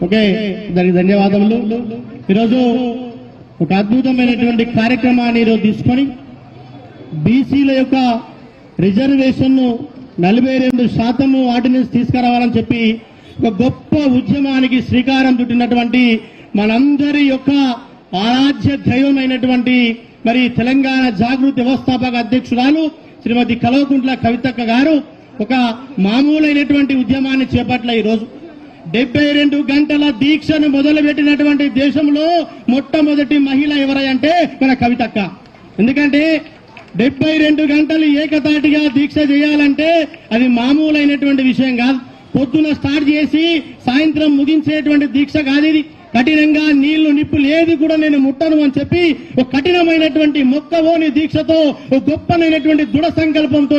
Okay, దానికి ధన్యవాదములు. ఈరోజు ఒక అద్భుతమైనటువంటి కార్యక్రమాన్ని ఈరోజు తీసుకొని బీసీల యొక్క రిజర్వేషన్ 42% ఆర్డినెన్స్ తీసుకురావాలని చెప్పి ఒక గొప్ప ఉద్యమానికి శ్రీకారం చుట్టినటువంటి మనందరి యొక్క ఆరాధ్య దైవమైనటువంటి మరి తెలంగాణ జాగృతి వ్యవస్థాపక అధ్యక్షురాలు శ్రీమతి కల్వకుంట్ల కవితక్క గారు ఒక మామూలైనటువంటి ఉద్యమాన్ని చేపట్ల ఈరోజు 72 గంటల దీక్షను మొదలుపెట్టినటువంటి దేశంలో మొట్టమొదటి మహిళ ఎవరంటే మన కవితక్క. ఎందుకంటే 72 గంటలు ఏకతాటిగా దీక్ష చేయాలంటే అది మామూలైనటువంటి విషయం కాదు. పొద్దున స్టార్ట్ చేసి సాయంత్రం ముగించేటువంటి దీక్ష కాదు ఇది. కఠినంగా నీళ్లు నిప్పు లేదు కూడా నేను ముట్టను అని చెప్పి ఒక కఠినమైనటువంటి మొక్కవోని దీక్షతో ఒక గొప్పనైనటువంటి దృఢ సంకల్పంతో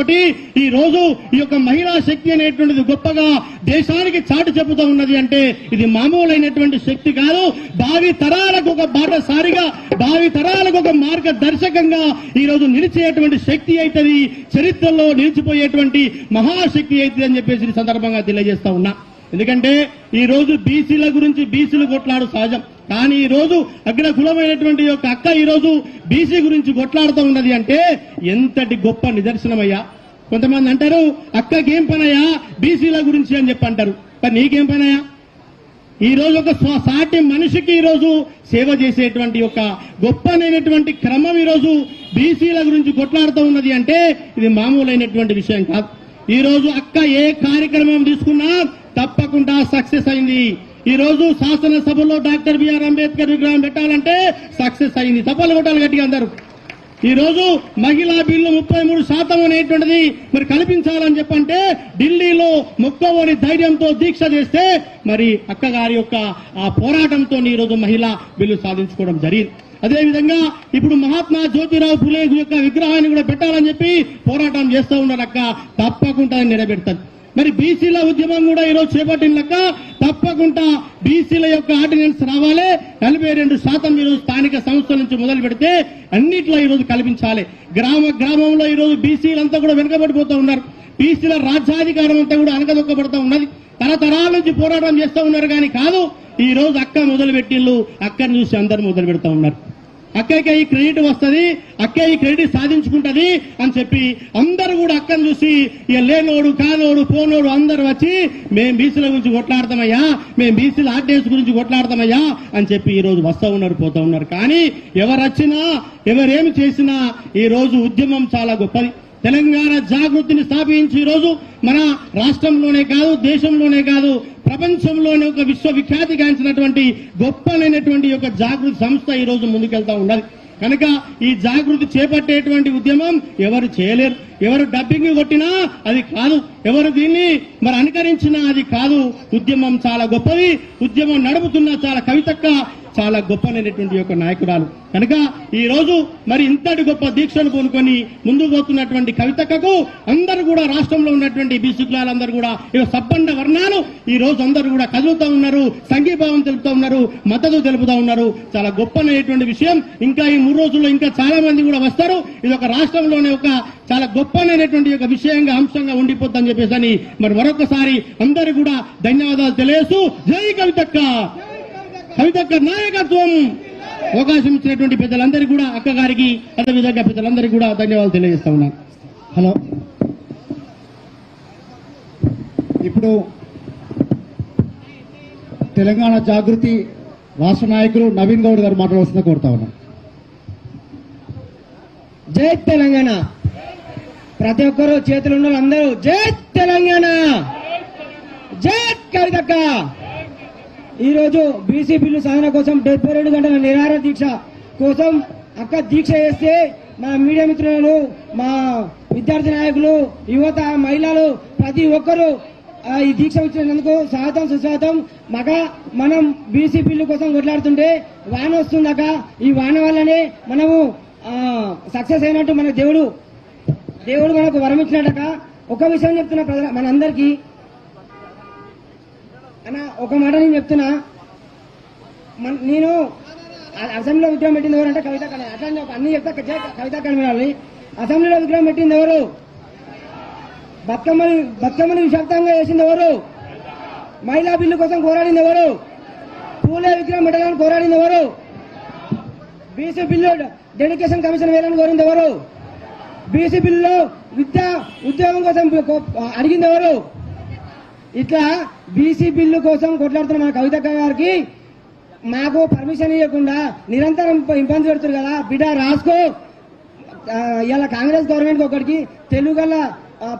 ఈ రోజు ఈ యొక్క మహిళా శక్తి అనేటువంటిది గొప్పగా దేశానికి చాటు చెబుతూ ఉన్నది. అంటే ఇది మామూలైనటువంటి శక్తి కాదు. భావి తరాలకు ఒక బాటసారిగా, భావి తరాలకు ఒక మార్గదర్శకంగా ఈ రోజు నిలిచేటువంటి శక్తి అవుతుంది, చరిత్రలో నిలిచిపోయేటువంటి మహాశక్తి అవుతుంది అని చెప్పేసి ఈ సందర్భంగా తెలియజేస్తా ఉన్నా. ఎందుకంటే ఈ రోజు బీసీల గురించి బీసీలు కొట్లాడు సహజం, కానీ ఈ రోజు అగ్ర కులమైనటువంటి యొక్క అక్క ఈ రోజు బీసీ గురించి కొట్లాడుతూ ఉన్నది అంటే ఎంతటి గొప్ప నిదర్శనమయ్యా. కొంతమంది అంటారు అక్కకేం పనయ్యా బీసీల గురించి అని చెప్పి అంటారు, మరి నీకేం పనయ్యా? ఈ రోజు ఒక సాటి మనిషికి ఈ రోజు సేవ చేసేటువంటి ఒక గొప్పనైనటువంటి క్రమం ఈ రోజు బీసీల గురించి కొట్లాడుతూ ఉన్నది అంటే ఇది మామూలైనటువంటి విషయం కాదు. ఈ రోజు అక్క ఏ కార్యక్రమం తీసుకున్నా తప్పకుండా సక్సెస్ అయింది. ఈ రోజు శాసనసభలో డాక్టర్ బిఆర్ అంబేద్కర్ విగ్రహం పెట్టాలంటే సక్సెస్ అయింది. తప్పలు కొట్టాలి గట్టిగా అందరూ. ఈ రోజు మహిళా బిల్లు 33% అనేటువంటిది మరి కల్పించాలని చెప్పంటే ఢిల్లీలో మొక్కవోని ధైర్యంతో దీక్ష చేస్తే మరి అక్క గారి యొక్క ఆ పోరాటంతో ఈ రోజు మహిళా బిల్లు సాధించుకోవడం జరిగింది. అదేవిధంగా ఇప్పుడు మహాత్మా జ్యోతిరావు ఫులే యొక్క విగ్రహాన్ని కూడా పెట్టాలని చెప్పి పోరాటం చేస్తూ ఉన్నారు అక్క. తప్పకుండా నిలబెడతారు. మరి బీసీల ఉద్యమం కూడా ఈరోజు చేపట్టిన లెక్క తప్పకుండా బీసీల యొక్క ఆర్డినెన్స్ రావాలి. 42% ఈరోజు స్థానిక సంస్థల నుంచి మొదలు పెడితే అన్నిట్లో ఈరోజు కల్పించాలి. గ్రామంలో ఈరోజు బీసీలంతా కూడా వెనుకబడిపోతూ ఉన్నారు. బీసీల రాజ్యాధికారం అంతా కూడా అనకదొక్కబడుతూ ఉన్నది. తరతరాల నుంచి పోరాటం చేస్తూ ఉన్నారు కానీ కాదు. ఈ రోజు అక్క మొదలు పెట్టిళ్ళు, అక్కని చూసి అందరు మొదలు పెడతా ఉన్నారు. అక్కకి ఈ క్రెడిట్ వస్తుంది, అక్క ఈ క్రెడిట్ సాధించుకుంటది అని చెప్పి అందరూ కూడా అక్కను చూసి ఇక లేనోడు కానోడు పోనోడు అందరు వచ్చి మేము బీసీల గురించి కొట్లాడతామయ్యా, మేము బీసీల ఆర్డినెన్స్ గురించి కొట్లాడతామయ్యా అని చెప్పి ఈ రోజు వస్తూ ఉన్నారు, పోతా ఉన్నారు. కానీ ఎవరు వచ్చినా ఎవరేమి చేసినా ఈ రోజు ఉద్యమం చాలా గొప్పది. తెలంగాణ జాగృతిని స్థాపించి ఈ రోజు మన రాష్ట్రంలోనే కాదు, దేశంలోనే కాదు, ప్రపంచంలోనే ఒక విశ్వవిఖ్యాతిగాంచినటువంటి గొప్పనైనటువంటి ఒక జాగృతి సంస్థ ఈ రోజు ముందుకెళ్తా ఉన్నది. కనుక ఈ జాగృతి చేపట్టేటువంటి ఉద్యమం ఎవరు చేయలేరు. ఎవరు డబ్బింగ్ కొట్టినా అది కాదు, ఎవరు దీన్ని మరి అనుకరించినా అది కాదు. ఉద్యమం చాలా గొప్పది. ఉద్యమం నడుపుతున్న చాలా కవితక్క చాలా గొప్పనైనటువంటి యొక్క నాయకురాలు. కనుక ఈ రోజు మరి ఇంతటి గొప్ప దీక్షను పూనుకొని ముందుకు పోతున్నటువంటి కవితక్కకు అందరూ కూడా రాష్ట్రంలో ఉన్నటువంటి బీసీ కులాలందరూ కూడా సబ్బండ వర్ణాలు ఈ రోజు అందరూ కూడా కదులుతూ ఉన్నారు, సంఘీభావం తెలుపుతూ ఉన్నారు, మద్దతు తెలుపుతూ ఉన్నారు. చాలా గొప్పనైనటువంటి విషయం. ఇంకా ఈ 3 రోజుల్లో ఇంకా చాలా మంది కూడా వస్తారు. ఇది ఒక రాష్ట్రంలోనే ఒక చాలా గొప్పనైనటువంటి ఒక విషయంగా అంశంగా ఉండిపోద్దని చెప్పేసి మరి మరొకసారి అందరూ కూడా ధన్యవాదాలు తెలియజేస్తూ జై కవితక్క, కవితక్క నాయకత్వం. అవకాశం ఇచ్చినటువంటి పెద్దలందరికీ కూడా అక్క గారికి అదేవిధంగా పెద్దలందరికీ కూడా ధన్యవాదాలు తెలియజేస్తా ఉన్నాను. హలో, ఇప్పుడు తెలంగాణ జాగృతి రాష్ట్ర నాయకులు నవీన్ గౌడ్ గారు మాట్లాడవలసిందిగా కోరుతా ఉన్నాను. జై తెలంగాణ. ప్రతి ఒక్కరు చేతులు ఉన్న అందరూ జై తెలంగాణ, జై కవితక్క. ఈ రోజు బీసీ బిల్లు సాధన కోసం 72 గంటల నిరాహార దీక్ష కోసం అక్క దీక్ష చేస్తే మా మీడియా మిత్రులు, మా విద్యార్థి నాయకులు, యువత, మహిళలు ప్రతి ఒక్కరూ ఈ దీక్ష ఇచ్చినందుకు స్వాగతం సుస్వాగతం. మనం బీసీ బిల్లు కోసం కొట్లాడుతుంటే వాన వస్తుందక, ఈ వాన వల్లనే మనము సక్సెస్ అయినట్టు మన దేవుడు మనకు వరం ఇచ్చినట్టక. ఒక విషయం చెప్తున్నా మనందరికీ అన్న, ఒక మాట నేను చెప్తున్నా. నేను అసెంబ్లీలో విగ్రహం పెట్టింది ఎవరంటే కవితక్క. అట్లా అన్ని చెప్తా కవితక్క అని. అసెంబ్లీలో విగ్రహం పెట్టింది ఎవరు? బతుకమ్మని విషక్తంగా చేసింది ఎవరు? మహిళా బిల్లు కోసం పోరాడింది ఎవరు? పూలే విగ్రహం పెట్టాలని కోరాడింది ఎవరు? బీసీ బిల్లు డెడికేషన్ కమిషన్ వేయాలని కోరింది ఎవరు? బీసీ బిల్లులో ఉద్యోగం కోసం అడిగింది ఎవరు? ఇట్లా బీసీ బిల్లు కోసం కొట్లాడుతున్న మన కవితక్క గారికి మాకు పర్మిషన్ ఇవ్వకుండా నిరంతరం ఇబ్బంది పెడుతున్నారు కదా. బిడ్డ రాసుకో, ఇలా కాంగ్రెస్ గవర్నమెంట్ ఒకటికి తెలుగు గల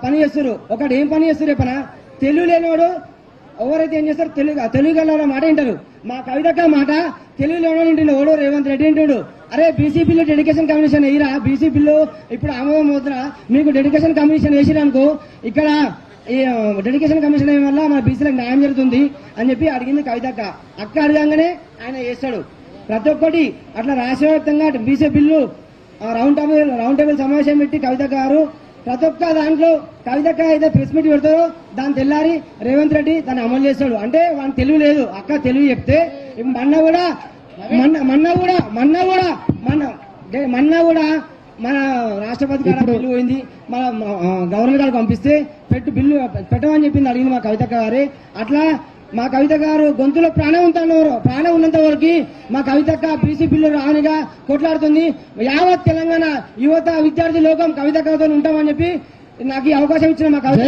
పని చేస్తారు. ఒకటి ఏం పని చేస్తారు చెప్పనా? తెలుగు లేనివాడు ఎవరైతే ఏం చేస్తారు తెలుగు గల మాట వింటారు. మా కవితక్క మాట తెలుగు లేనివాడు వింటుండు. ఓడో రేవంత్ రెడ్డి వింటుండు. అరే బీసీ బిల్లు డెడికేషన్ కమిషన్ వేయరా, బీసీ బిల్లు ఇప్పుడు ఆమోదం అవుతున్నా, మీకు డెడికేషన్ కమిషన్ వేసిరనుకో ఇక్కడ ఈ డెడికేషన్ కమిషన్ అయ్యే వల్ల మన బీసీలకు న్యాయం జరుగుతుంది అని చెప్పి అడిగింది కవితక్క. అక్క అడగంగానే ఆయన చేస్తాడు ప్రతి ఒక్కటి. అట్లా రాష్ట్ర వ్యాప్తంగా బీసీ బిల్లు రౌండ్ టేబుల్ సమావేశం పెట్టి కవితక్క గారు ప్రతి ఒక్క దాంట్లో కవితక్క అయితే ప్రెస్ మీట్ పెడతారో దాని తెల్లారి రేవంత్ రెడ్డి దాన్ని అమలు చేస్తాడు. అంటే వాడిని తెలివి లేదు. అక్క తెలివి చెప్తే మొన్న కూడా మన రాష్ట్రపతి గారు బిల్లు పోయింది, మన గవర్నర్ గారు పంపిస్తే బిల్లు పెట్టమని చెప్పింది, అడిగింది మా కవితక్క గారే. అట్లా మా కవిత గారు గొంతులో ప్రాణం ఉన్నంత వరకు మా కవితక్క బీసీ బిల్లు రానిగా కొట్లాడుతుంది. యావత్ తెలంగాణ యువత విద్యార్థి లోకం కవితక్కతో ఉంటామని చెప్పి నాకు ఈ అవకాశం ఇచ్చిన మా కవిత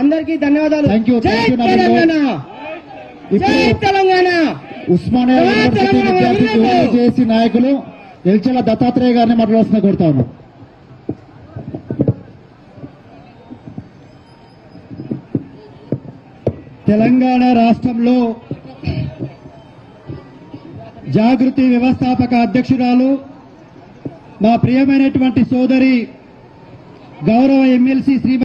అందరికీ ధన్యవాదాలు. జై తెలంగాణ, జై తెలంగాణ. ఉస్మానియా యూనివర్సిటీ విద్యార్థి జేఏసీ నాయకులు ఎల్చెల దత్తాత్రేయ గారిని మాట్లాడాల్సిన కోరుతా ఉన్నాం. తెలంగాణ రాష్ట్రంలో జాగృతి వ్యవస్థాపక అధ్యక్షురాలు మా ప్రియమైనటువంటి సోదరి గౌరవ ఎమ్మెల్సీ శ్రీ